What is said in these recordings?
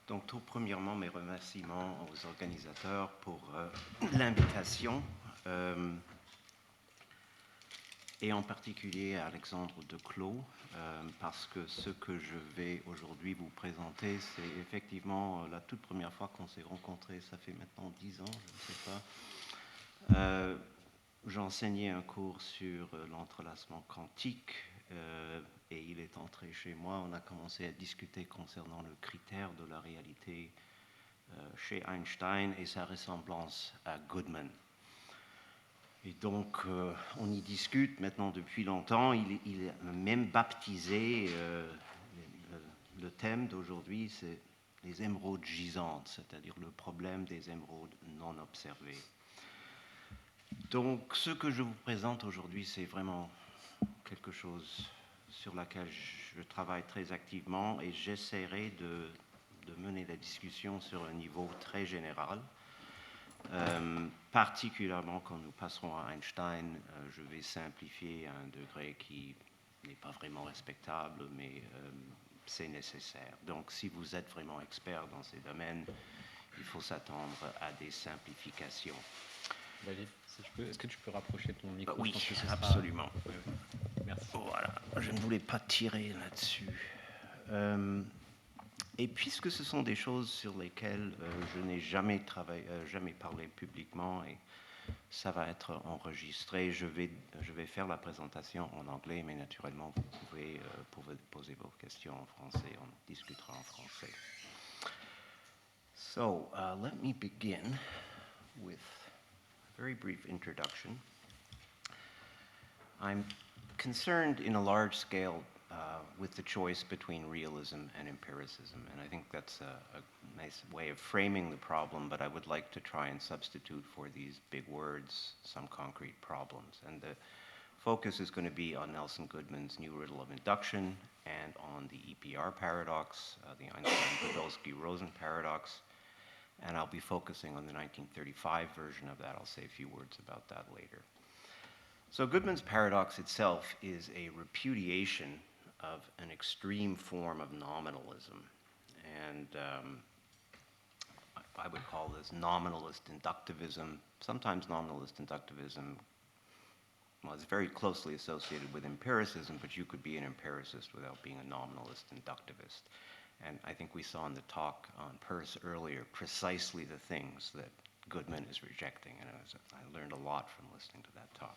Donc tout premièrement, mes remerciements aux organisateurs pour l'invitation et en particulier à Alexandre Declos parce que ce que je vais aujourd'hui vous présenter, c'est effectivement la toute première fois qu'on s'est rencontrés, ça fait maintenant 10 ans, je ne sais pas. J'enseignais un cours sur l'entrelacement quantique et il est entré chez moi. On a commencé à discuter concernant le critère de la réalité chez Einstein et sa ressemblance à Goodman. Et donc, on y discute maintenant depuis longtemps. Il a même baptisé le thème d'aujourd'hui, c'est les émeraudes gisantes, c'est-à-dire le problème des émeraudes non observées. Donc, ce que je vous présente aujourd'hui, c'est vraiment quelque chose sur laquelle je travaille très activement et j'essaierai de mener la discussion sur un niveau très général. Particulièrement quand nous passerons à Einstein, je vais simplifier à un degré qui n'est pas vraiment respectable, mais c'est nécessaire. Donc, si vous êtes vraiment expert dans ces domaines, il faut s'attendre à des simplifications. David, est-ce que tu peux rapprocher ton micro? Oui, absolument. Merci. Voilà, je ne voulais pas tirer là-dessus. Et puisque ce sont des choses sur lesquelles je n'ai jamais parlé publiquement et ça va être enregistré, je vais faire la présentation en anglais, mais naturellement vous pouvez poser vos questions en français, on discutera en français. So, let me begin with a very brief introduction. I'm concerned in a large scale with the choice between realism and empiricism, and I think that's a nice way of framing the problem, but I would like to try and substitute for these big words some concrete problems. And the focus is going to be on Nelson Goodman's new riddle of induction and on the EPR paradox, the Einstein-Podolsky-Rosen paradox, and I'll be focusing on the 1935 version of that. I'll say a few words about that later. So Goodman's paradox itself is a repudiation of an extreme form of nominalism. And I would call this nominalist inductivism. Sometimes nominalist inductivism is very closely associated with empiricism, but you could be an empiricist without being a nominalist inductivist. And I think we saw in the talk on Peirce earlier precisely the things that Goodman is rejecting. And I learned a lot from listening to that talk.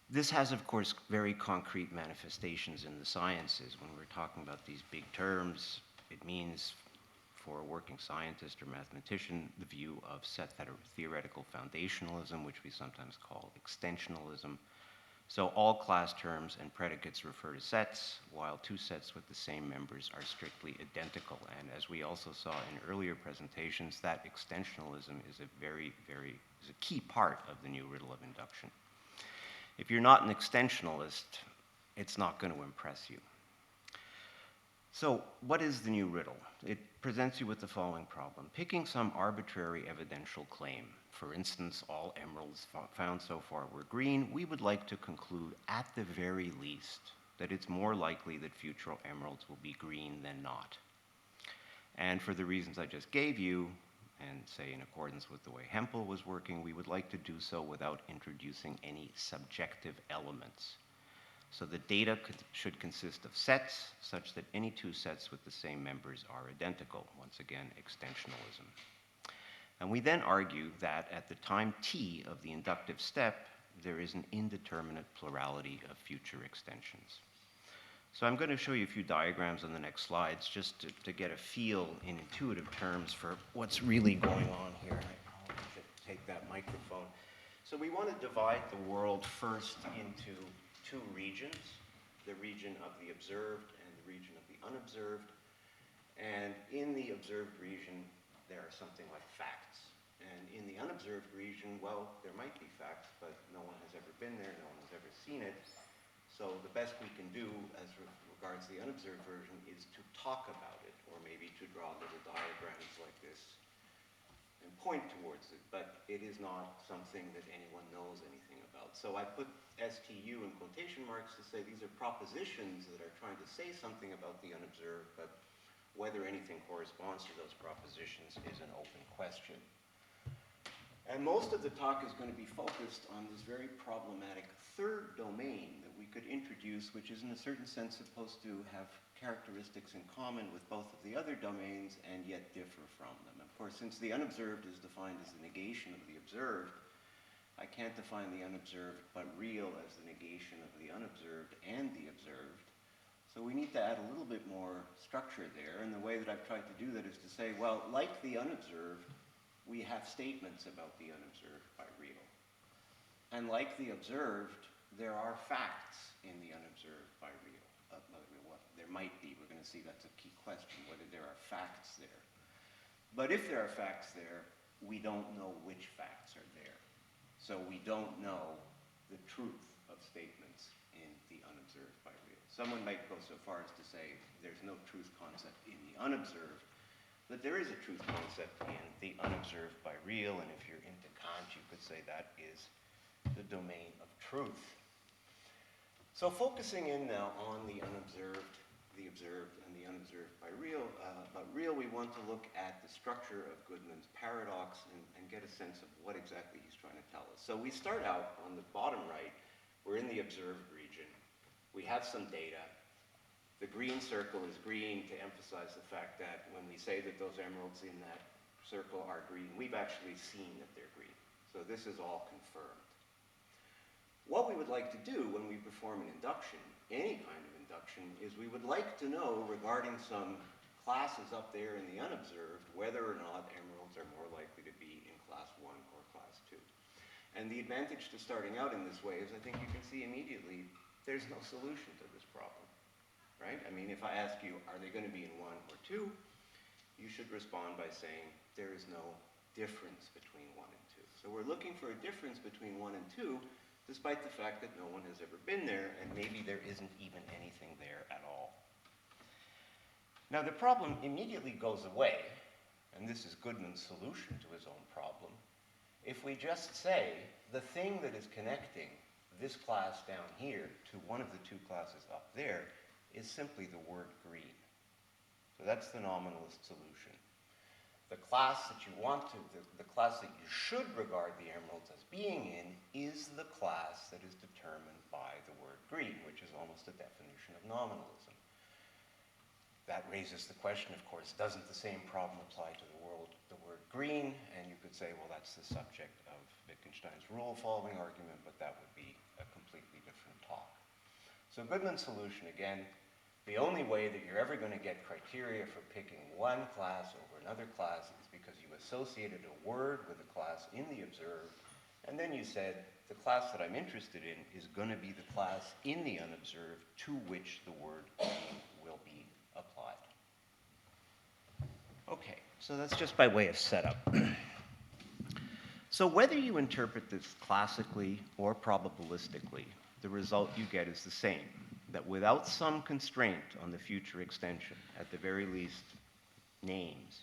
This has, of course, very concrete manifestations in the sciences. When we're talking about these big terms, it means for a working scientist or mathematician the view of set theoretical foundationalism, which we sometimes call extensionalism. So all class terms and predicates refer to sets, while two sets with the same members are strictly identical. And as we also saw in earlier presentations, that extensionalism is a key part of the new riddle of induction. If you're not an extensionalist, it's not going to impress you. So, what is the new riddle? It presents you with the following problem. Picking some arbitrary evidential claim, for instance, all emeralds found so far were green, we would like to conclude at the very least that it's more likely that future emeralds will be green than not. And for the reasons I just gave you, and say in accordance with the way Hempel was working, we would like to do so without introducing any subjective elements. So the data should consist of sets such that any two sets with the same members are identical. Once again, extensionalism. And we then argue that at the time t of the inductive step, there is an indeterminate plurality of future extensions. So I'm going to show you a few diagrams on the next slides just to get a feel in intuitive terms for what's really going on here. I should take that microphone. So we want to divide the world first into two regions, the region of the observed and the region of the unobserved. And in the observed region, there are something like facts. And in the unobserved region, well, there might be facts, but no one has ever been there, no one has ever seen it. So the best we can do as regards the unobserved version is to talk about it, or maybe to draw little diagrams like this and point towards it, but it is not something that anyone knows anything about. So I put STU in quotation marks to say these are propositions that are trying to say something about the unobserved, but Whether anything corresponds to those propositions is an open question. And most of the talk is going to be focused on this very problematic third domain that we could introduce, which is in a certain sense supposed to have characteristics in common with both of the other domains and yet differ from them. Of course, since the unobserved is defined as the negation of the observed, I can't define the unobserved but real as the negation of the unobserved and the observed. So we need to add a little bit more structure there, and the way that I've tried to do that is to say, well, like the unobserved, we have statements about the unobserved by real. And like the observed, there are facts in the unobserved by real. There might be, we're going to see that's a key question, whether there are facts there. But if there are facts there, we don't know which facts are there. So we don't know the truth of statements in the unobserved by real. Someone might go so far as to say there's no truth concept in the unobserved, but there is a truth concept in the unobserved by real, and if you're into Kant, you could say that is the domain of truth. So focusing in now on the unobserved, the observed, and the unobserved by real, we want to look at the structure of Goodman's paradox and get a sense of what exactly he's trying to tell us. So we start out on the bottom right. We're in the observed region. We have some data. The green circle is green to emphasize the fact that when we say that those emeralds in that circle are green, we've actually seen that they're green. So this is all confirmed. What we would like to do when we perform an induction, any kind of induction, is we would like to know regarding some classes up there in the unobserved whether or not emeralds are more likely to be in class 1 or class 2. And the advantage to starting out in this way is I think you can see immediately there's no solution to this problem, right? I mean, if I ask you, are they going to be in 1 or 2, you should respond by saying there is no difference between 1 and 2. So we're looking for a difference between 1 and 2, despite the fact that no one has ever been there, and maybe there isn't even anything there at all. Now, the problem immediately goes away, and this is Goodman's solution to his own problem, if we just say the thing that is connecting this class down here to one of the two classes up there is simply the word green. So that's the nominalist solution. The class that you want to, the class that you should regard the emeralds as being in is the class that is determined by the word green, which is almost a definition of nominalism. That raises the question, of course, doesn't the same problem apply to the word green? And you could say, well, that's the subject of Wittgenstein's rule-following argument, but that would be a completely different talk. So Goodman's solution, again, the only way that you're ever going to get criteria for picking one class over another class is because you associated a word with a class in the observed, and then you said, the class that I'm interested in is going to be the class in the unobserved to which the word green will be applied. Okay, so that's just by way of setup. So whether you interpret this classically or probabilistically, the result you get is the same, that without some constraint on the future extension, at the very least names,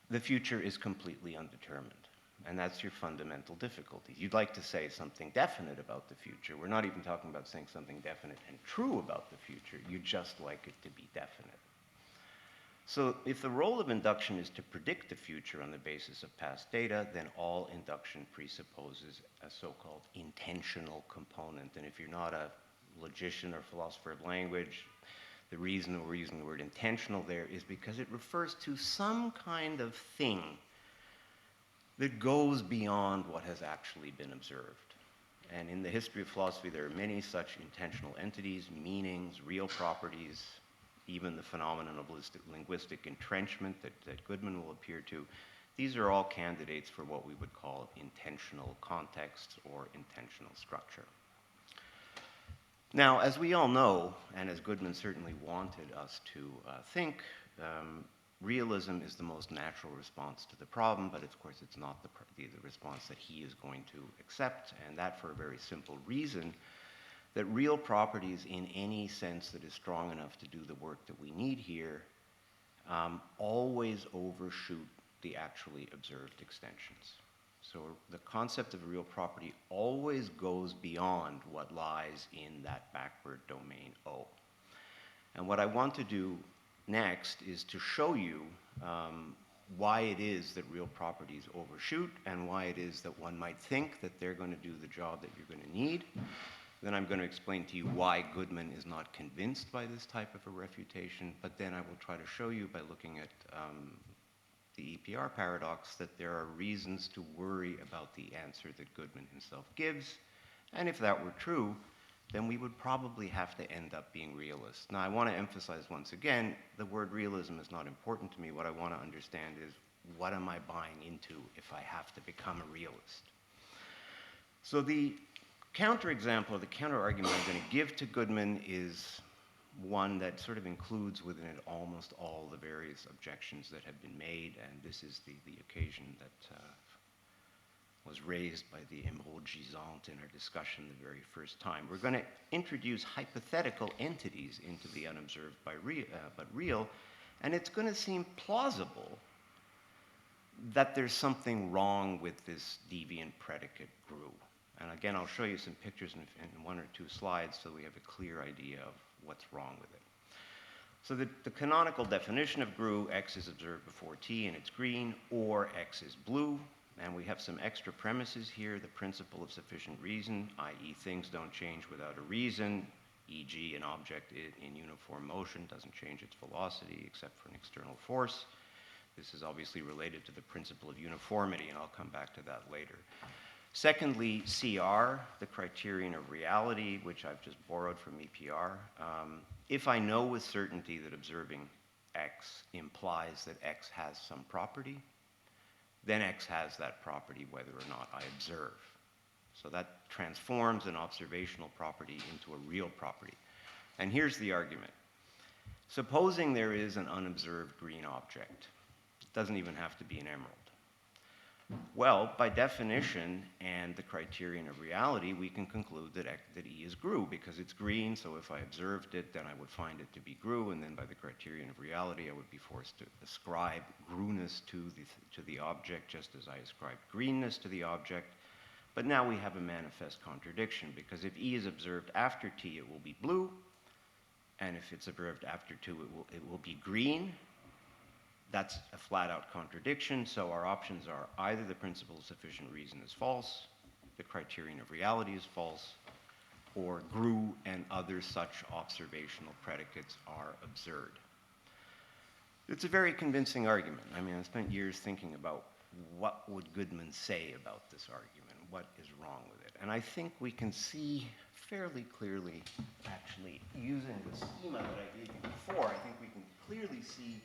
the future is completely undetermined. And that's your fundamental difficulty. You'd like to say something definite about the future. We're not even talking about saying something definite and true about the future. You'd just like it to be definite. So if the role of induction is to predict the future on the basis of past data, then all induction presupposes a so-called intentional component. And if you're not a logician or philosopher of language, the reason we're using the word intentional there is because it refers to some kind of thing that goes beyond what has actually been observed. And in the history of philosophy, there are many such intentional entities, meanings, real properties, even the phenomenon of linguistic entrenchment that Goodman will appear to. These are all candidates for what we would call intentional context or intentional structure. Now, as we all know, and as Goodman certainly wanted us to think, realism is the most natural response to the problem, but of course it's not the response that he is going to accept, and that for a very simple reason, that real properties in any sense that is strong enough to do the work that we need here always overshoot the actually observed extensions. So the concept of a real property always goes beyond what lies in that backward domain O. And what I want to do next is to show you why it is that real properties overshoot and why it is that one might think that they're going to do the job that you're going to need. Then I'm going to explain to you why Goodman is not convinced by this type of a refutation, but then I will try to show you by looking at the EPR paradox that there are reasons to worry about the answer that Goodman himself gives, and if that were true, then we would probably have to end up being realists. Now, I want to emphasize once again, the word realism is not important to me. What I want to understand is, what am I buying into if I have to become a realist? So the counterexample, or the counterargument I'm going to give to Goodman is one that sort of includes within it almost all the various objections that have been made, and this is the occasion that was raised by the émeraude gisante in our discussion the very first time. We're going to introduce hypothetical entities into the unobserved but real, and it's going to seem plausible that there's something wrong with this deviant predicate GRU. And again, I'll show you some pictures in one or two slides so we have a clear idea of what's wrong with it. So the canonical definition of GRU, X is observed before T and it's green, or X is blue. And we have some extra premises here. The principle of sufficient reason, i.e. things don't change without a reason, e.g. an object in uniform motion doesn't change its velocity except for an external force. This is obviously related to the principle of uniformity, and I'll come back to that later. Secondly, CR, the criterion of reality, which I've just borrowed from EPR. If I know with certainty that observing X implies that X has some property, then X has that property whether or not I observe. So that transforms an observational property into a real property. And here's the argument. Supposing there is an unobserved green object, it doesn't even have to be an emerald. Well, by definition and the criterion of reality, we can conclude that E is GRU because it's green, so if I observed it, then I would find it to be GRU, and then by the criterion of reality, I would be forced to ascribe GRU-ness to the object just as I ascribe greenness to the object. But now we have a manifest contradiction because if E is observed after T, it will be blue, and if it's observed after 2, it will be green. That's a flat-out contradiction, so our options are either the principle of sufficient reason is false, the criterion of reality is false, or GRU and other such observational predicates are absurd. It's a very convincing argument. I mean, I spent years thinking about what would Goodman say about this argument, what is wrong with it. And I think we can see fairly clearly, actually, using the schema that I gave you before, I think we can clearly see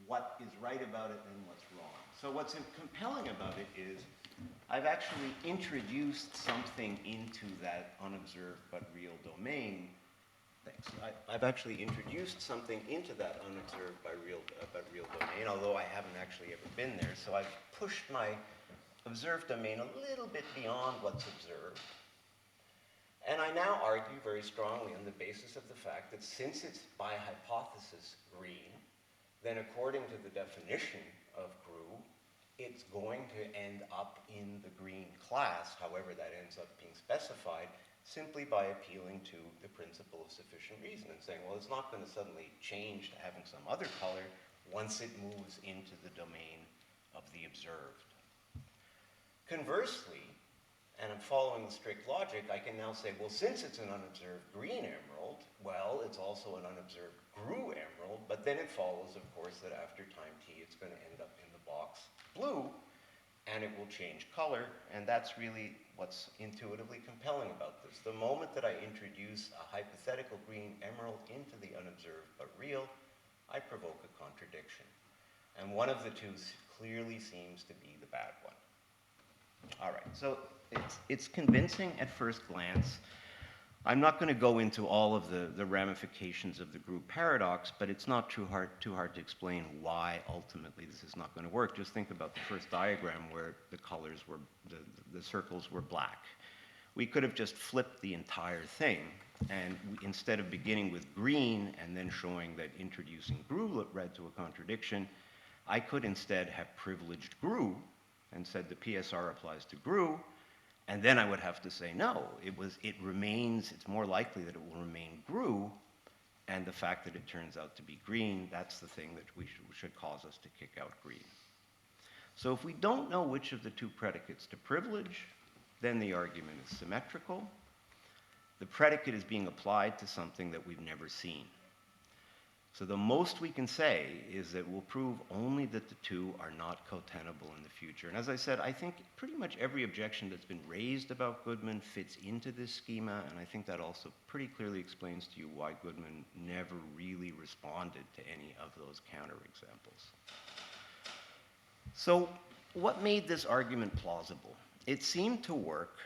what is right about it and what's wrong. So what's compelling about it is I've actually introduced something into that unobserved but real domain. Thanks. I've actually introduced something into that unobserved but real domain, although I haven't actually ever been there. So I've pushed my observed domain a little bit beyond what's observed. And I now argue very strongly on the basis of the fact that since it's by hypothesis green, then according to the definition of GRU, it's going to end up in the green class, however that ends up being specified, simply by appealing to the principle of sufficient reason and saying, well, it's not going to suddenly change to having some other color once it moves into the domain of the observed. Conversely, and I'm following the strict logic, I can now say, well, since it's an unobserved green emerald, well, it's also an unobserved GRU emerald, but then it follows, of course, that after time t, it's going to end up in the box blue, and it will change color, and that's really what's intuitively compelling about this. The moment that I introduce a hypothetical green emerald into the unobserved but real, I provoke a contradiction. And one of the two clearly seems to be the bad one. All right, so it's convincing at first glance. I'm not going to go into all of the ramifications of the GRU paradox, but it's not too hard to explain why ultimately this is not going to work. Just think about the first diagram where the colors were, the circles were black. We could have just flipped the entire thing, and instead of beginning with green and then showing that introducing GRU led to a contradiction, I could instead have privileged GRU and said the PSR applies to GRU, and then I would have to say, no, it's more likely that it will remain GRU And the fact that it turns out to be green, that's the thing that should cause us to kick out green. So if we don't know which of the two predicates to privilege, then the argument is symmetrical. The predicate is being applied to something that we've never seen. So the most we can say is that we'll prove only that the two are not cotenable in the future. And as I said, I think pretty much every objection that's been raised about Goodman fits into this schema, and I think that also pretty clearly explains to you why Goodman never really responded to any of those counterexamples. So what made this argument plausible? It seemed to work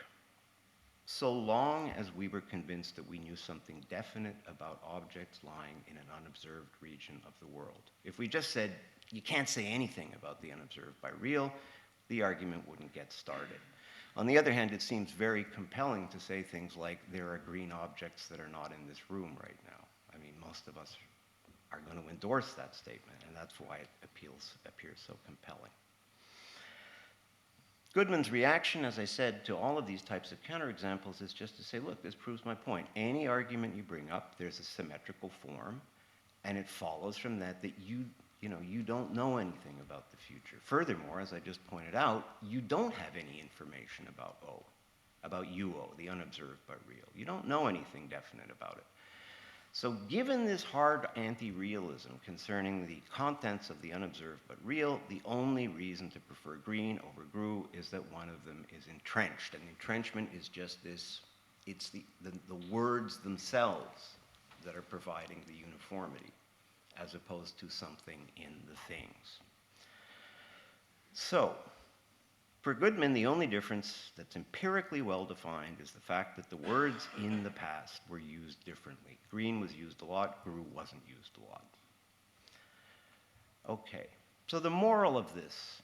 so long as we were convinced that we knew something definite about objects lying in an unobserved region of the world. If we just said, you can't say anything about the unobserved by real, the argument wouldn't get started. On the other hand, it seems very compelling to say things like, there are green objects that are not in this room right now. I mean, most of us are going to endorse that statement, and that's why it appears so compelling. Goodman's reaction, as I said, to all of these types of counterexamples is just to say, look, this proves my point. Any argument you bring up, there's a symmetrical form, and it follows from that that you don't know anything about the future. Furthermore, as I just pointed out, you don't have any information about O, about UO, the unobserved but real. You don't know anything definite about it. So given this hard anti-realism concerning the contents of the unobserved but real, the only reason to prefer green over GRU is that one of them is entrenched. And entrenchment is just this, it's the words themselves that are providing the uniformity, as opposed to something in the things. So, for Goodman, the only difference that's empirically well-defined is the fact that the words in the past were used differently. Green was used a lot, GRU wasn't used a lot. Okay, so the moral of this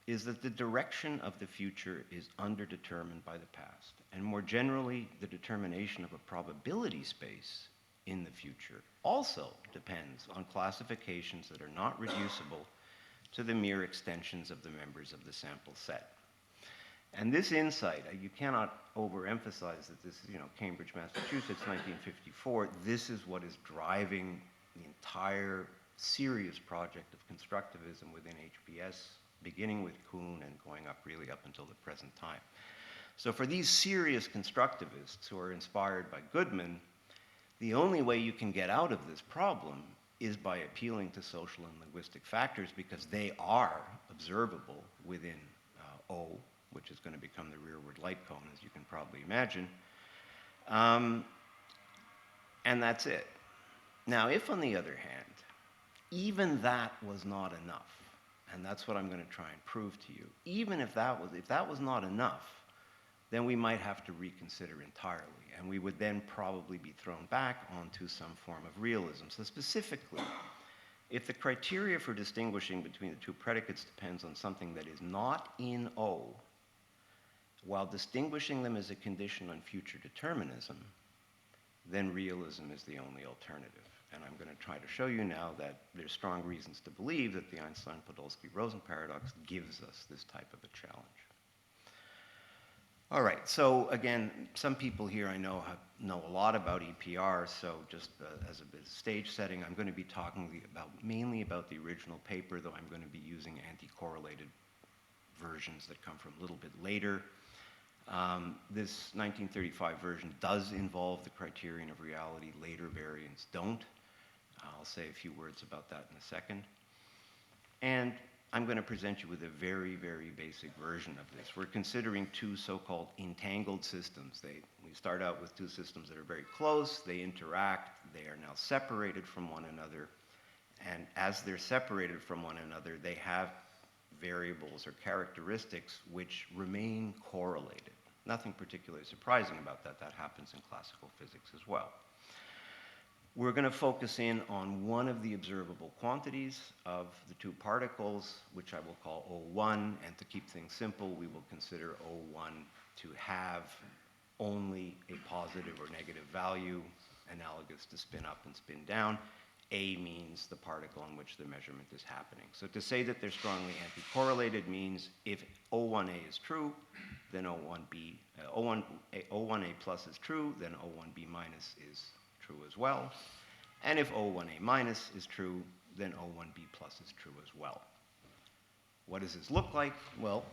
is that the direction of the future is underdetermined by the past, and more generally, the determination of a probability space in the future also depends on classifications that are not reducible to the mere extensions of the members of the sample set. And this insight, you cannot overemphasize that this is, Cambridge, Massachusetts, 1954. This is what is driving the entire serious project of constructivism within HBS, beginning with Kuhn and going up really up until the present time. So for these serious constructivists who are inspired by Goodman, the only way you can get out of this problem is by appealing to social and linguistic factors, because they are observable within O, which is going to become the rearward light cone, as you can probably imagine. And that's it. Now, if on the other hand, even that was not enough, and that's what I'm going to try and prove to you, even if that was not enough, then we might have to reconsider entirely, and we would then probably be thrown back onto some form of realism. So specifically, if the criteria for distinguishing between the two predicates depends on something that is not in O, while distinguishing them as a condition on future determinism, then realism is the only alternative. And I'm going to try to show you now that there's strong reasons to believe that the Einstein-Podolsky-Rosen paradox gives us this type of a challenge. All right, so again, some people here I know know a lot about EPR, so just as a bit of stage setting, I'm going to be talking mainly about the original paper, though I'm going to be using anti-correlated versions that come from a little bit later. This 1935 version does involve the criterion of reality. Later variants don't. I'll say a few words about that in a second. And I'm going to present you with a very, very basic version of this. We're considering two so-called entangled systems. We start out with two systems that are very close. They interact. They are now separated from one another. And as they're separated from one another, they have variables or characteristics which remain correlated. Nothing particularly surprising about that. That happens in classical physics as well. We're going to focus in on one of the observable quantities of the two particles, which I will call O1, and to keep things simple, we will consider O1 to have only a positive or negative value, analogous to spin up and spin down. A means the particle on which the measurement is happening. So to say that they're strongly anti-correlated means if O1A is true, then O1A plus is true, then O1B minus is true as well. And if O1A minus is true, then O1B plus is true as well. What does this look like? Well,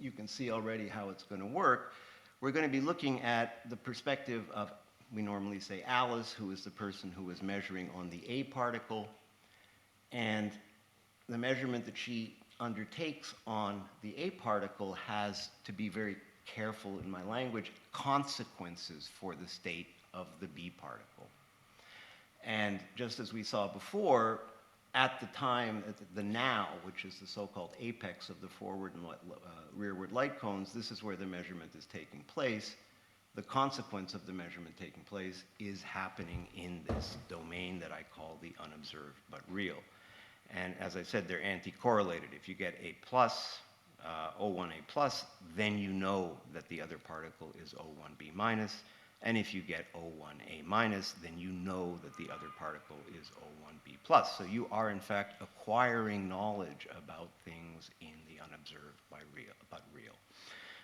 you can see already how it's going to work. We're going to be looking at the perspective of, we normally say Alice, who is the person who is measuring on the A particle, and the measurement that she undertakes on the A particle has, to be very careful in my language, consequences for the state of the B particle. And just as we saw before, at the time, at the now, which is the so-called apex of the forward and rearward light cones, this is where the measurement is taking place. The consequence of the measurement taking place is happening in this domain that I call the unobserved but real. And as I said, they're anti-correlated. If you get A plus, O1A plus, then you know that the other particle is O1B minus. And if you get O1A minus, then you know that the other particle is O1B plus. So you are, in fact, acquiring knowledge about things in the unobserved but real.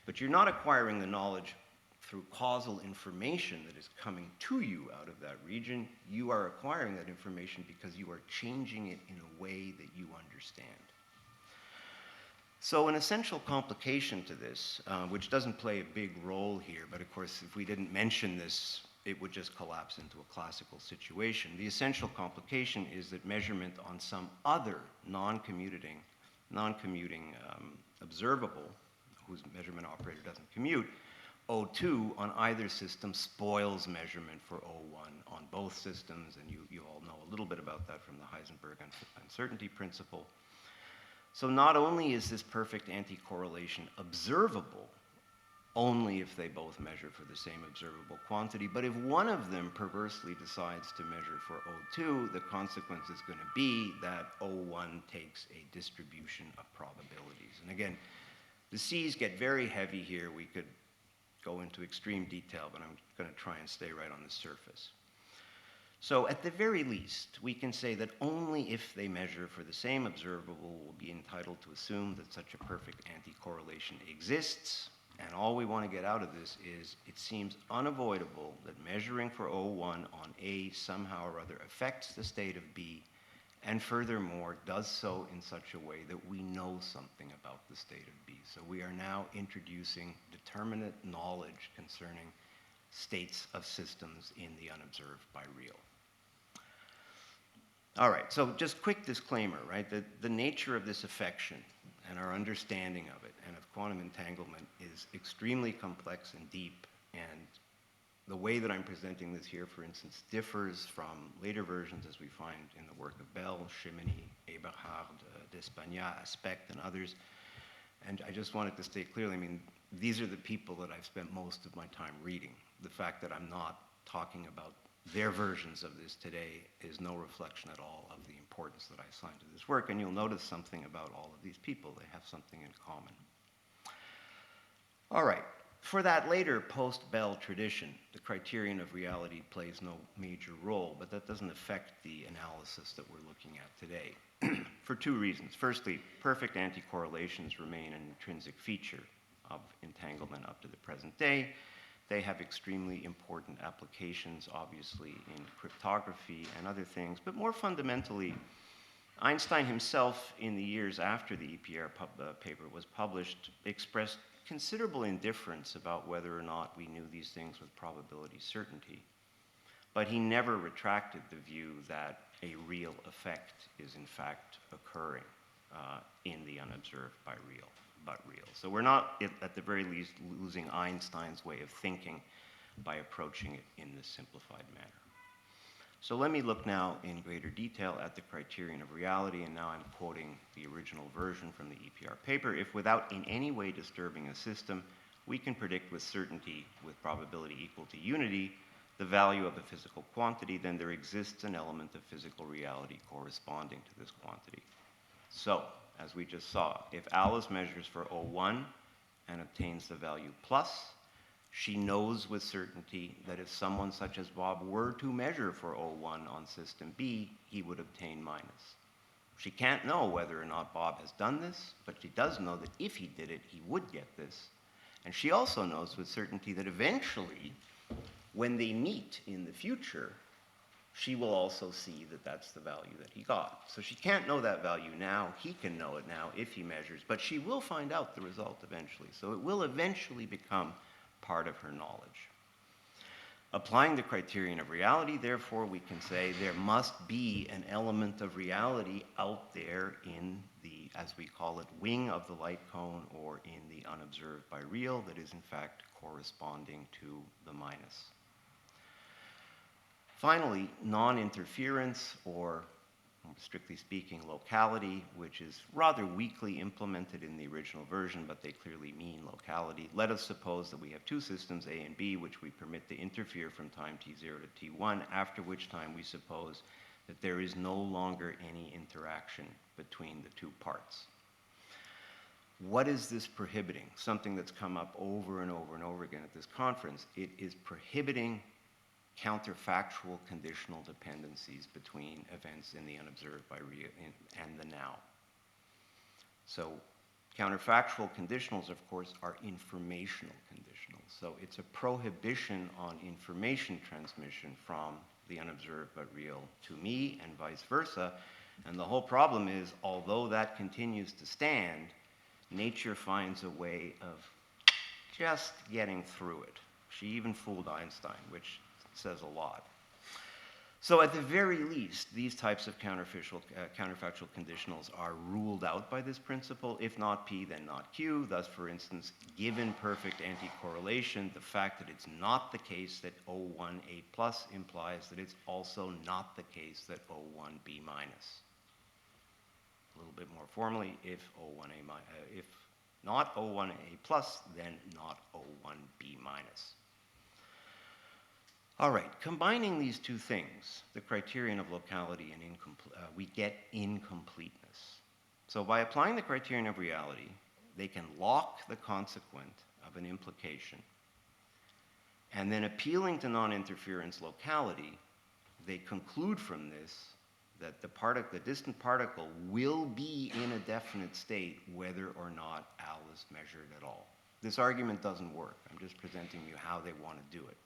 But you're not acquiring the knowledge through causal information that is coming to you out of that region. You are acquiring that information because you are changing it in a way that you understand. So an essential complication to this, which doesn't play a big role here, but of course if we didn't mention this, it would just collapse into a classical situation. The essential complication is that measurement on some other non-commuting observable, whose measurement operator doesn't commute, O2 on either system spoils measurement for O1 on both systems, and you all know a little bit about that from the Heisenberg uncertainty principle. So not only is this perfect anti-correlation observable only if they both measure for the same observable quantity, but if one of them perversely decides to measure for O2, the consequence is going to be that O1 takes a distribution of probabilities. And again, the C's get very heavy here. We could go into extreme detail, but I'm going to try and stay right on the surface. So at the very least, we can say that only if they measure for the same observable will be entitled to assume that such a perfect anti-correlation exists. And all we want to get out of this is it seems unavoidable that measuring for O1 on A somehow or other affects the state of B, and furthermore does so in such a way that we know something about the state of B. So we are now introducing determinate knowledge concerning states of systems in the unobserved by real. All right, so just quick disclaimer, right? The nature of this affection and our understanding of it and of quantum entanglement is extremely complex and deep, and the way that I'm presenting this here, for instance, differs from later versions as we find in the work of Bell, Chimeny, Eberhard, D'Espagnat, Aspect, and others. And I just wanted to state clearly, I mean, these are the people that I've spent most of my time reading. The fact that I'm not talking about their versions of this today is no reflection at all of the importance that I assign to this work, and you'll notice something about all of these people. They have something in common. All right, for that later post-Bell tradition, the criterion of reality plays no major role, but that doesn't affect the analysis that we're looking at today for two reasons. Firstly, perfect anti-correlations remain an intrinsic feature of entanglement up to the present day. They have extremely important applications, obviously, in cryptography and other things. But more fundamentally, Einstein himself, in the years after the EPR paper was published, expressed considerable indifference about whether or not we knew these things with probability certainty. But he never retracted the view that a real effect is, in fact, occurring in the unobserved by real. But real. So we're not, at the very least, losing Einstein's way of thinking by approaching it in this simplified manner. So let me look now in greater detail at the criterion of reality, and now I'm quoting the original version from the EPR paper. If without in any way disturbing a system, we can predict with certainty, with probability equal to unity, the value of a physical quantity, then there exists an element of physical reality corresponding to this quantity. So, as we just saw, if Alice measures for O1 and obtains the value plus, she knows with certainty that if someone such as Bob were to measure for O1 on system B, he would obtain minus. She can't know whether or not Bob has done this, but she does know that if he did it, he would get this. And she also knows with certainty that eventually, when they meet in the future, she will also see that that's the value that he got. So she can't know that value now. He can know it now if he measures, but she will find out the result eventually. So it will eventually become part of her knowledge. Applying the criterion of reality, therefore, we can say there must be an element of reality out there in the, as we call it, wing of the light cone, or in the unobserved by real, that is in fact corresponding to the minus. Finally, non-interference, or strictly speaking, locality, which is rather weakly implemented in the original version, but they clearly mean locality. Let us suppose that we have two systems, A and B, which we permit to interfere from time t0 to t1, after which time we suppose that there is no longer any interaction between the two parts. What is this prohibiting? Something that's come up over and over and over again at this conference. It is prohibiting counterfactual conditional dependencies between events in the unobserved by real and the now. So counterfactual conditionals, of course, are informational conditionals. So it's a prohibition on information transmission from the unobserved but real to me and vice versa. And the whole problem is, although that continues to stand, nature finds a way of just getting through it. She even fooled Einstein, which says a lot. So at the very least, these types of counterfactual conditionals are ruled out by this principle. If not P, then not Q. Thus, for instance, given perfect anti-correlation, the fact that it's not the case that O1A plus implies that it's also not the case that O1B minus. A little bit more formally, if if not O1A plus, then not O1B minus. All right, combining these two things, the criterion of locality and we get incompleteness. So by applying the criterion of reality, they can lock the consequent of an implication, and then appealing to non-interference locality, they conclude from this that the distant particle will be in a definite state whether or not L is measured at all. This argument doesn't work. I'm just presenting you how they want to do it.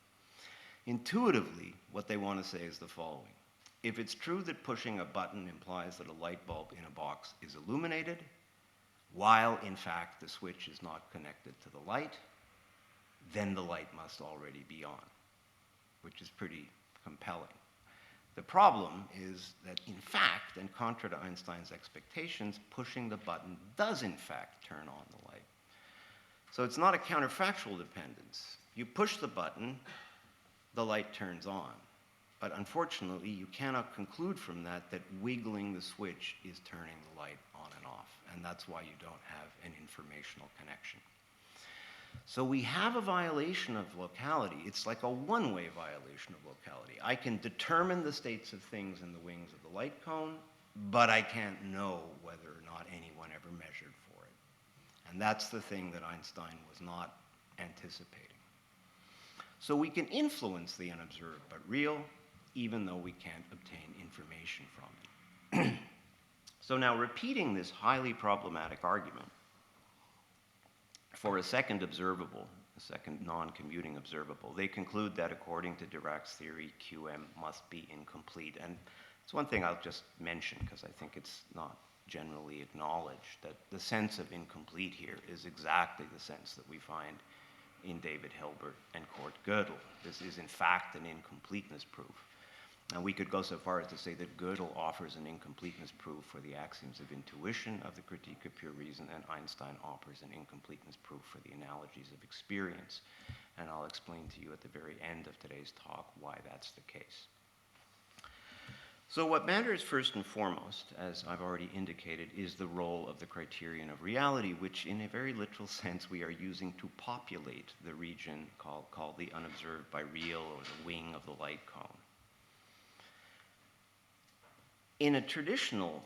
Intuitively, what they want to say is the following. If it's true that pushing a button implies that a light bulb in a box is illuminated, while in fact the switch is not connected to the light, then the light must already be on, which is pretty compelling. The problem is that in fact, and contra to Einstein's expectations, pushing the button does in fact turn on the light. So it's not a counterfactual dependence. You push the button, the light turns on. But unfortunately, you cannot conclude from that that wiggling the switch is turning the light on and off. And that's why you don't have an informational connection. So we have a violation of locality. It's like a one-way violation of locality. I can determine the states of things in the wings of the light cone, but I can't know whether or not anyone ever measured for it. And that's the thing that Einstein was not anticipating. So we can influence the unobserved but real, even though we can't obtain information from it. So now, repeating this highly problematic argument for a second observable, a second non-commuting observable, they conclude that according to Dirac's theory, QM must be incomplete. And it's one thing I'll just mention, because I think it's not generally acknowledged, that the sense of incomplete here is exactly the sense that we find in David Hilbert and Kurt Gödel. This is in fact an incompleteness proof. And we could go so far as to say that Gödel offers an incompleteness proof for the axioms of intuition of the Critique of Pure Reason, and Einstein offers an incompleteness proof for the analogies of experience. And I'll explain to you at the very end of today's talk why that's the case. So what matters first and foremost, as I've already indicated, is the role of the criterion of reality, which in a very literal sense we are using to populate the region called the unobserved by real, or the wing of the light cone. In a traditional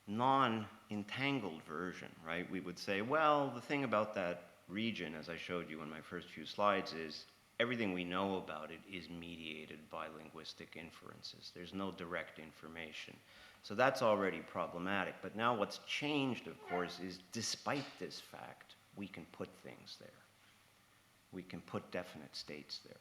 non-entangled version, right, we would say, well, the thing about that region, as I showed you in my first few slides, is everything we know about it is mediated by linguistic inferences. There's no direct information. So that's already problematic. But now what's changed, of course, is despite this fact, we can put things there. We can put definite states there.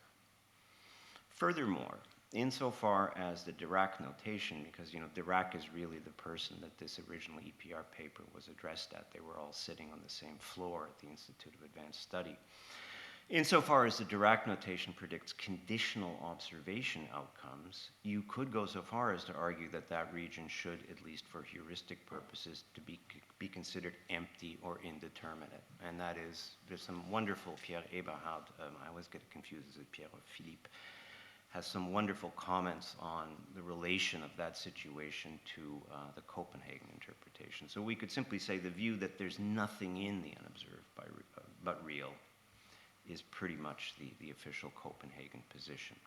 Furthermore, insofar as the Dirac notation, because Dirac is really the person that this original EPR paper was addressed at. They were all sitting on the same floor at the Institute of Advanced Study. Insofar as the Dirac notation predicts conditional observation outcomes, you could go so far as to argue that that region should, at least for heuristic purposes, to be considered empty or indeterminate. And that is, there's some wonderful, Pierre Eberhard, I always get confused as Pierre or Philippe, has some wonderful comments on the relation of that situation to the Copenhagen interpretation. So we could simply say the view that there's nothing in the unobserved but real is pretty much the official Copenhagen position.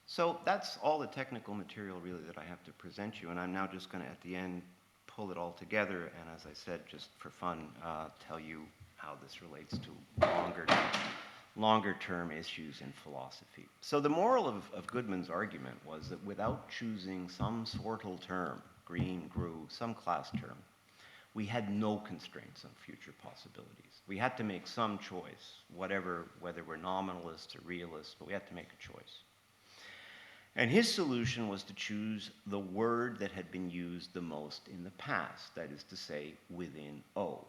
So that's all the technical material really that I have to present you, and I'm now just going to, at the end, pull it all together, and as I said, just for fun, tell you how this relates to longer-term issues in philosophy. So the moral of Goodman's argument was that without choosing some sortal term, green, grew, some class term, we had no constraints on future possibilities. We had to make some choice, whether we're nominalists or realists, but we had to make a choice. And his solution was to choose the word that had been used the most in the past, that is to say, within O.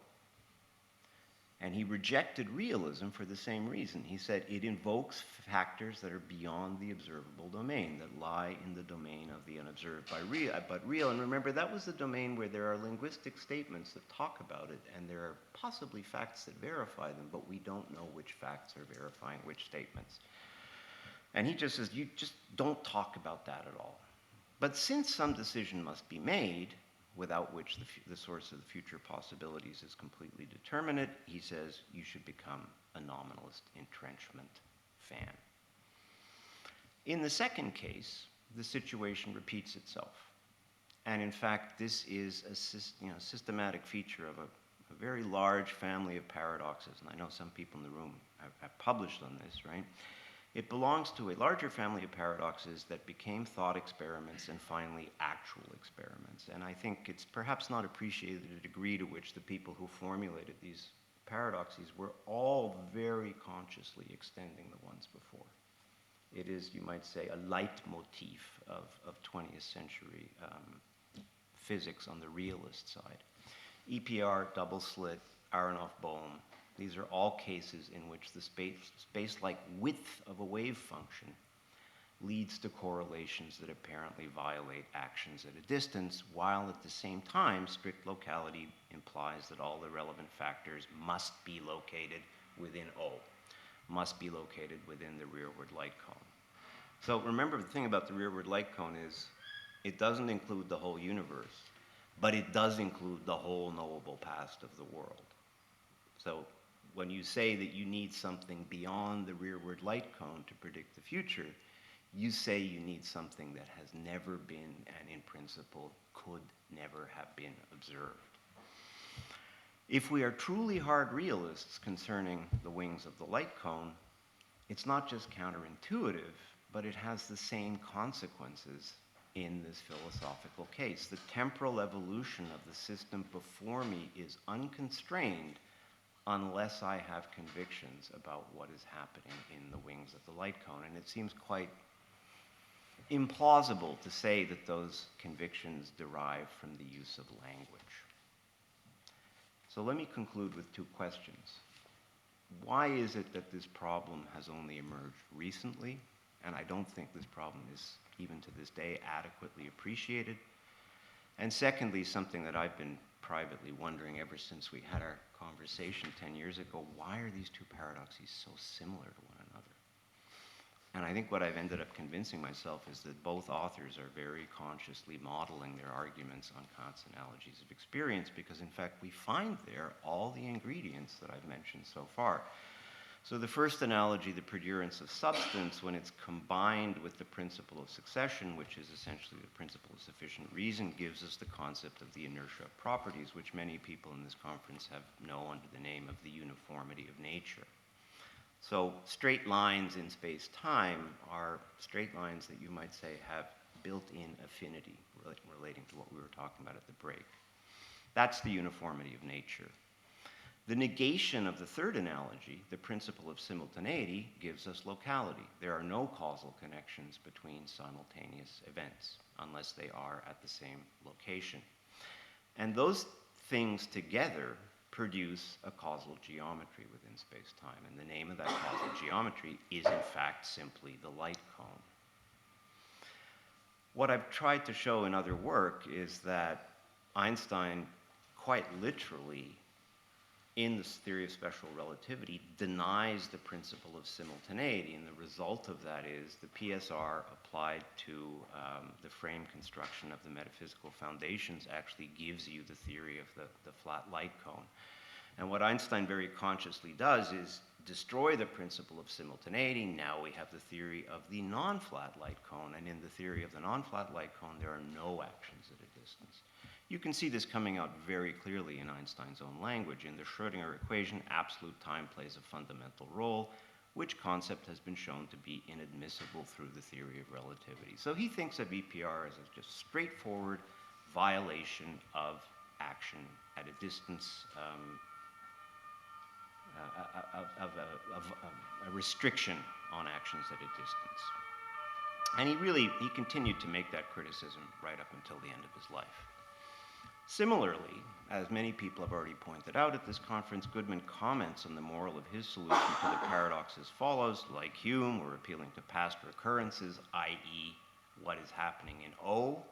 And he rejected realism for the same reason. He said it invokes factors that are beyond the observable domain, that lie in the domain of the unobserved but real. And remember, that was the domain where there are linguistic statements that talk about it, and there are possibly facts that verify them, but we don't know which facts are verifying which statements. And he just says, you just don't talk about that at all. But since some decision must be made, without which the source of the future possibilities is completely determinate, he says you should become a nominalist entrenchment fan. In the second case, the situation repeats itself. And in fact, this is a systematic feature of a very large family of paradoxes. And I know some people in the room have published on this, right? It belongs to a larger family of paradoxes that became thought experiments and finally actual experiments. And I think it's perhaps not appreciated the degree to which the people who formulated these paradoxes were all very consciously extending the ones before. It is, you might say, a leitmotif of 20th century physics on the realist side. EPR, double slit, Aronoff-Bohm. These are all cases in which the space-like width of a wave function leads to correlations that apparently violate actions at a distance, while at the same time, strict locality implies that all the relevant factors must be located within O, must be located within the rearward light cone. So remember, the thing about the rearward light cone is it doesn't include the whole universe, but it does include the whole knowable past of the world. So when you say that you need something beyond the rearward light cone to predict the future, you say you need something that has never been and in principle could never have been observed. If we are truly hard realists concerning the wings of the light cone, it's not just counterintuitive, but it has the same consequences in this philosophical case. The temporal evolution of the system before me is unconstrained unless I have convictions about what is happening in the wings of the light cone. And it seems quite implausible to say that those convictions derive from the use of language. So let me conclude with two questions. Why is it that this problem has only emerged recently? And I don't think this problem is, even to this day, adequately appreciated. And secondly, something that I've been privately wondering ever since we had our conversation 10 years ago, why are these two paradoxes so similar to one another? And I think what I've ended up convincing myself is that both authors are very consciously modeling their arguments on Kant's analogies of experience, because in fact we find there all the ingredients that I've mentioned so far. So the first analogy, the perdurance of substance, when it's combined with the principle of succession, which is essentially the principle of sufficient reason, gives us the concept of the inertia of properties, which many people in this conference know under the name of the uniformity of nature. So straight lines in space-time are straight lines that you might say have built-in affinity relating to what we were talking about at the break. That's the uniformity of nature. The negation of the third analogy, the principle of simultaneity, gives us locality. There are no causal connections between simultaneous events unless they are at the same location. And those things together produce a causal geometry within space-time. And the name of that causal geometry is, in fact, simply the light cone. What I've tried to show in other work is that Einstein quite literally, in the theory of special relativity, denies the principle of simultaneity, and the result of that is the PSR applied to the frame construction of the metaphysical foundations actually gives you the theory of the flat light cone. And what Einstein very consciously does is destroy the principle of simultaneity. Now we have the theory of the non-flat light cone, and in the theory of the non-flat light cone, there are no actions at a distance. You can see this coming out very clearly in Einstein's own language. In the Schrödinger equation, absolute time plays a fundamental role, which concept has been shown to be inadmissible through the theory of relativity. So he thinks of EPR as a just straightforward violation of action at a distance, of a restriction on actions at a distance. And he continued to make that criticism right up until the end of his life. Similarly, as many people have already pointed out at this conference, Goodman comments on the moral of his solution to the paradox as follows: like Hume, we're appealing to past recurrences, i.e., what is happening in O,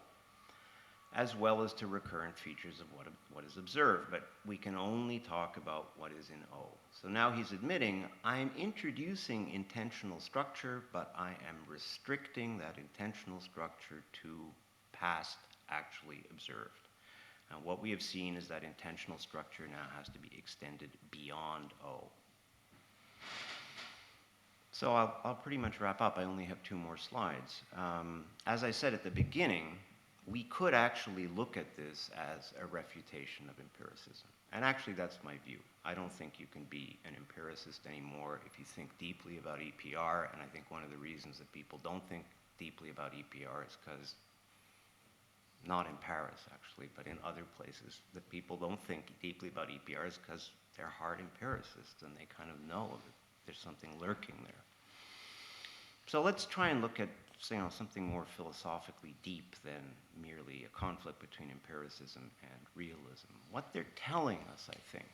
as well as to recurrent features of what is observed. But we can only talk about what is in O. So now he's admitting, I'm introducing intentional structure, but I am restricting that intentional structure to past actually observed. And what we have seen is that intentional structure now has to be extended beyond O. So I'll pretty much wrap up. I only have 2 more slides. As I said at the beginning, we could actually look at this as a refutation of empiricism. And actually, that's my view. I don't think you can be an empiricist anymore if you think deeply about EPR. And I think one of the reasons that people don't think deeply about EPR is because, not in Paris actually, but in other places, that people don't think deeply about EPR is because they're hard empiricists and they kind of know that there's something lurking there. So let's try and look at something more philosophically deep than merely a conflict between empiricism and realism. What they're telling us, I think,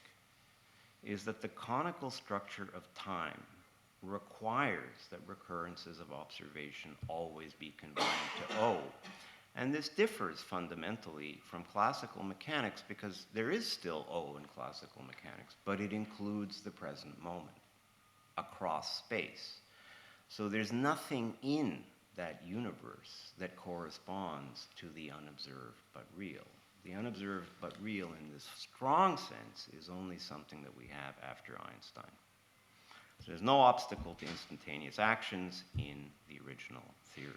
is that the conical structure of time requires that recurrences of observation always be confined to O. And this differs fundamentally from classical mechanics because there is still O in classical mechanics, but it includes the present moment across space. So there's nothing in that universe that corresponds to the unobserved but real. The unobserved but real in this strong sense is only something that we have after Einstein. So there's no obstacle to instantaneous actions in the original theory.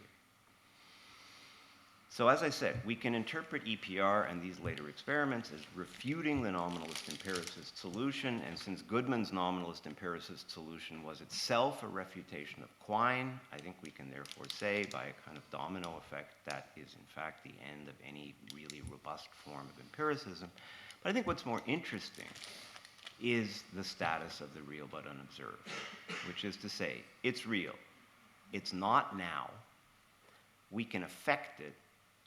So as I said, we can interpret EPR and these later experiments as refuting the nominalist empiricist solution, and since Goodman's nominalist empiricist solution was itself a refutation of Quine, I think we can therefore say, by a kind of domino effect, that is in fact the end of any really robust form of empiricism. But I think what's more interesting is the status of the real but unobserved, which is to say, it's real. It's not now. We can affect it,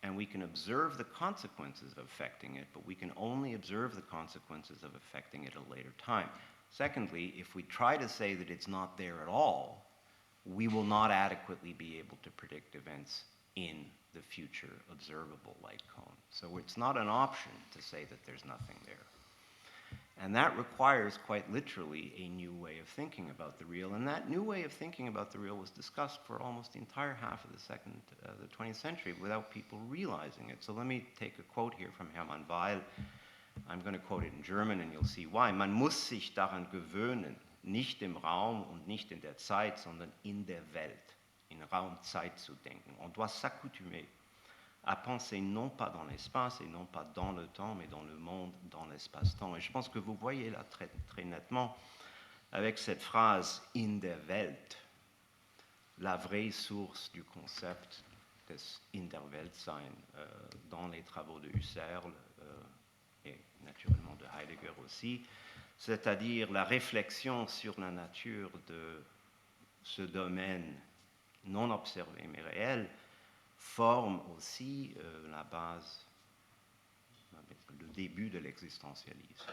and we can observe the consequences of affecting it, but we can only observe the consequences of affecting it at a later time. Secondly, if we try to say that it's not there at all, we will not adequately be able to predict events in the future observable light cone. So it's not an option to say that there's nothing there. And that requires, quite literally, a new way of thinking about the real. And that new way of thinking about the real was discussed for almost the entire half of the 20th century without people realizing it. So let me take a quote here from Hermann Weyl. I'm going to quote it in German, and you'll see why. Man muss sich daran gewöhnen, nicht im Raum und nicht in der Zeit, sondern in der Welt, in Raum-Zeit zu denken. On doit s'accoutumer à penser non pas dans l'espace et non pas dans le temps, mais dans le monde, dans l'espace-temps. Et je pense que vous voyez là très, très nettement, avec cette phrase « in der Welt », la vraie source du concept des in der Weltsein dans les travaux de Husserl et naturellement de Heidegger aussi. c'est-à-dire la réflexion sur la nature de ce domaine non observé mais réel, forme aussi la base, le début de l'existentialisme.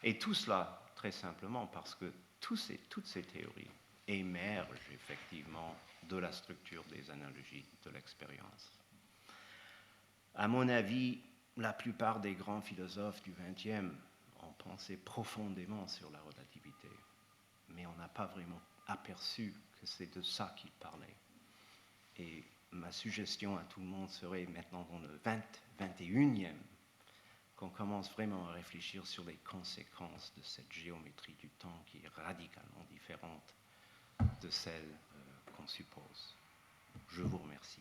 Et tout cela, très simplement, parce que toutes ces théories émergent effectivement de la structure des analogies de l'expérience. À mon avis, la plupart des grands philosophes du XXe ont pensé profondément sur la relativité, mais on n'a pas vraiment aperçu que c'est de ça qu'ils parlaient. Et ma suggestion à tout le monde serait maintenant dans le 21e qu'on commence vraiment à réfléchir sur les conséquences de cette géométrie du temps qui est radicalement différente de celle qu'on suppose. Je vous remercie.